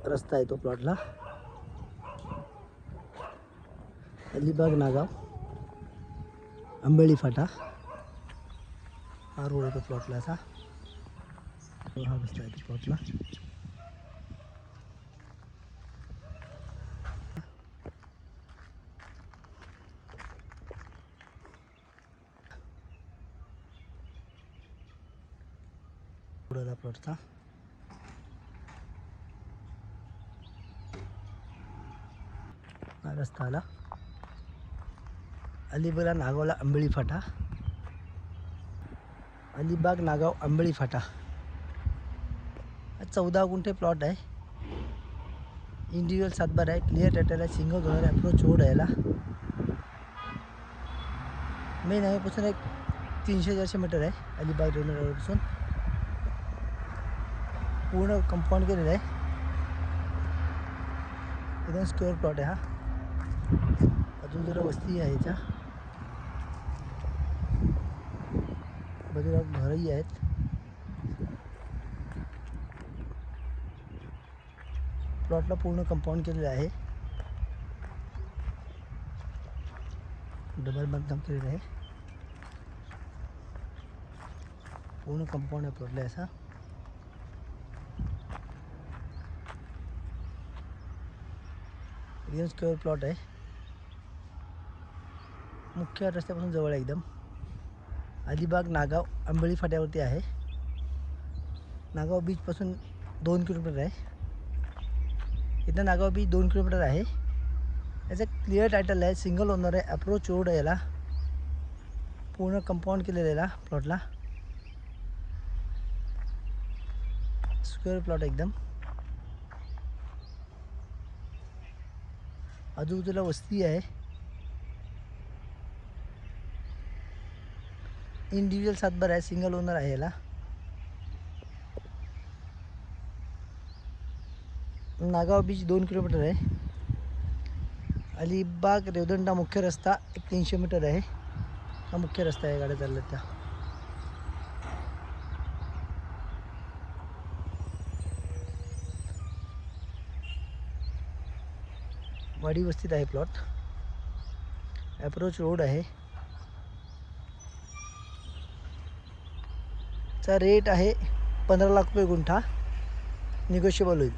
रस्ता आहे तो प्लॉटला. अलिबाग नागाव आंबेळी फाटा हा रोड आहे तो प्लॉटला. असा हा रस्ता आहे तो प्लॉटला. पुढला प्लॉटचा हा रस्ता आला. अलिबाग नागावला आंबेळी फाटा. अलिबाग नागाव आंबेळी फाटा 14 गुंठे प्लॉट आहे. इंडिव्हिज्युअल सातबार आहे. क्लिअर टायटल आहे. सिंगल ओनर अप्रोच रोड आहे याला. मेन हायवेपासून एक 300-400 मीटर आहे. अलिबाग रेल्वे रोडपासून पूर्ण कंपाऊंड केलेलं आहे. एकदम स्क्वेअर प्लॉट आहे हा. अजून जरा वस्ती आहे याच्या बाजूला घरही आहेत. प्लॉटला पूर्ण कंपाऊंड केलेलं आहे. डबल बांधकाम केलेलं आहे. पूर्ण कंपाऊंड आहे प्लॉटला असा. एकदम स्क्वेअर प्लॉट आहे. मुख्य रस्त्यापासून जवळ आहे एकदम. अलिबाग नागाव आंबेळी फाट्यावरती आहे. नागाव बीचपासून 2 किलोमीटर आहे. इथं नागाव बीच 2 किलोमीटर आहे. याचं क्लिअर टायटल आहे. सिंगल ओनर आहे. अप्रोच रोड आहे याला. पूर्ण कंपाऊंड केलेलं आहे याला प्लॉटला. स्क्वेअर प्लॉट एकदम. आजूबाजूला वस्ती आहे. इंडिव्हिज्युअल सातबार आहे. सिंगल ओनर आहे याला. नागाव बीच 2 किलोमीटर आहे. अलिबाग रेवदंडा मुख्य रस्ता 300 मीटर आहे. हा मुख्य रस्ता आहे गाड्या चालल्या त्या. वाडी वस्तीत आहे प्लॉट. अप्रोच रोड आहे. चा रेट आहे 15 लाख रुपये गुंठा. निगोशिएबल होईल.